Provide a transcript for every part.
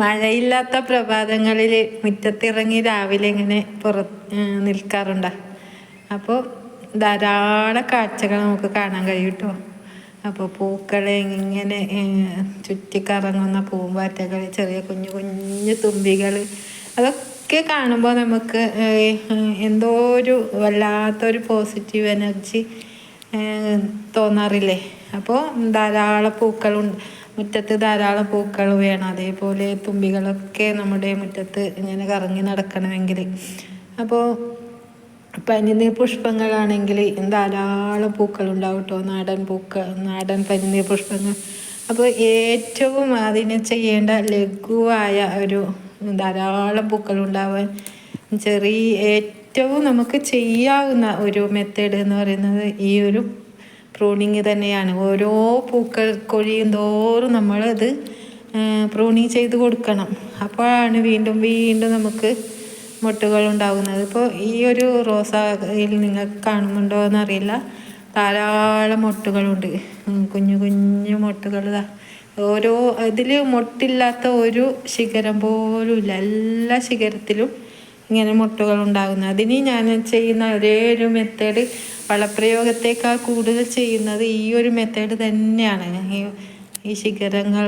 മഴയില്ലാത്ത പ്രഭാതങ്ങളിൽ മുറ്റത്തിറങ്ങി രാവിലെ ഇങ്ങനെ നിൽക്കാറുണ്ട്. അപ്പോൾ ധാരാളം കാഴ്ചകൾ നമുക്ക് കാണാൻ കഴിയും കേട്ടോ. അപ്പോൾ പൂക്കളെ ഇങ്ങനെ ചുറ്റിക്കറങ്ങുന്ന പൂമ്പാറ്റകൾ, ചെറിയ കുഞ്ഞു കുഞ്ഞു തുമ്പികൾ, അതൊക്കെ കാണുമ്പോൾ നമുക്ക് എന്തോ ഒരു വല്ലാത്തൊരു പോസിറ്റീവ് എനർജി തോന്നാറില്ലേ. അപ്പോൾ ധാരാളം പൂക്കളുണ്ട് മുറ്റത്ത്, ധാരാളം പൂക്കൾ വേണം. അതേപോലെ തുമ്പികളൊക്കെ നമ്മുടെ മുറ്റത്ത് ഇങ്ങനെ കറങ്ങി നടക്കണമെങ്കിൽ. അപ്പോൾ പനിനീർ പുഷ്പങ്ങളാണെങ്കിൽ ധാരാളം പൂക്കളുണ്ടാവും കേട്ടോ. നാടൻ പനിനീർ പുഷ്പങ്ങൾ. അപ്പോൾ ഏറ്റവും അതിന് ചെയ്യേണ്ട ലഘുവായ ഒരു ധാരാളം പൂക്കളുണ്ടാവാൻ ഏറ്റവും നമുക്ക് ചെയ്യാവുന്ന ഒരു മെത്തേഡ് എന്ന് പറയുന്നത് ഈ ഒരു പ്രൂണിങ് തന്നെയാണ്. ഓരോ പൂക്കൾ കൊഴിയും തോറും നമ്മളത് പ്രൂണിങ് ചെയ്ത് കൊടുക്കണം. അപ്പോഴാണ് വീണ്ടും വീണ്ടും നമുക്ക് മൊട്ടുകൾ ഉണ്ടാകുന്നത്. ഇപ്പോൾ ഈ ഒരു റോസായിൽ നിങ്ങൾക്ക് കാണുന്നുണ്ടോ എന്നറിയില്ല, ധാരാളം മൊട്ടുകളുണ്ട്. കുഞ്ഞു കുഞ്ഞു മൊട്ടുകൾ. ഓരോ ഇതിൽ മൊട്ടില്ലാത്ത ഒരു ശിഖരം പോലും ഇല്ല. എല്ലാ ശിഖരത്തിലും ഇങ്ങനെ മൊട്ടുകൾ ഉണ്ടാകുന്നത്. അതിന് ഞാൻ ചെയ്യുന്ന ഒരേ ഒരു മെത്തേഡ്, വളപ്രയോഗത്തേക്കാൾ കൂടുതൽ ചെയ്യുന്നത് ഈ ഒരു മെത്തേഡ് തന്നെയാണ്. ഈ ശിഖരങ്ങൾ,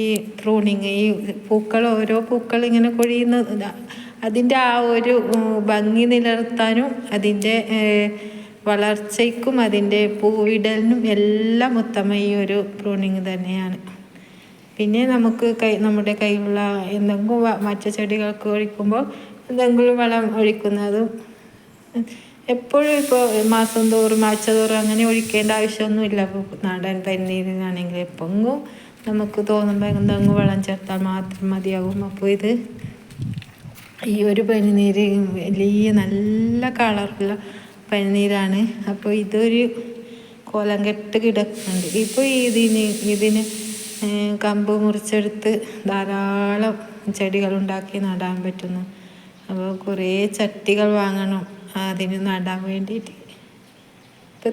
ഈ പ്രൂണിങ്, ഈ പൂക്കൾ, ഓരോ പൂക്കൾ ഇങ്ങനെ കൊഴിയുന്ന അതിൻ്റെ ആ ഒരു ഭംഗി നിലനിർത്താനും അതിൻ്റെ വളർച്ചയ്ക്കും അതിൻ്റെ പൂവിടലിനും എല്ലാം ഉത്തമം ഈ ഒരു പ്രൂണിങ് തന്നെയാണ്. പിന്നെ നമുക്ക് നമ്മുടെ കയ്യിലുള്ള എന്തെങ്കിലും മറ്റു ചെടികൾക്ക് ഒഴിക്കുമ്പോൾ എന്തെങ്കിലും വളം ഒഴിക്കുന്നതും എപ്പോഴും ഇപ്പോൾ മാസം തോറും ആഴ്ച തോറും അങ്ങനെ ഒഴിക്കേണ്ട ആവശ്യമൊന്നുമില്ല. നാടൻ പനിനീരിനാണെങ്കിൽ എപ്പോഴും നമുക്ക് തോന്നുമ്പോൾ എന്തെങ്കിലും വളം ചേർത്താൽ മാത്രം മതിയാകും. അപ്പോൾ ഈ ഒരു പനിനീര് വലിയ നല്ല കളറുള്ള പനിനീരാണ്. അപ്പോൾ ഇതൊരു കോലം കെട്ട് കിടക്കുന്നുണ്ട്. ഇപ്പോൾ ഇതിന് കമ്പ് മുറിച്ചെടുത്ത് ധാരാളം ചെടികൾ ഉണ്ടാക്കി നടാൻ പറ്റുന്നു. അപ്പോൾ കുറേ ചട്ടികൾ വാങ്ങണം അതിന് നടാൻ വേണ്ടിയിട്ട്. ഇപ്പോൾ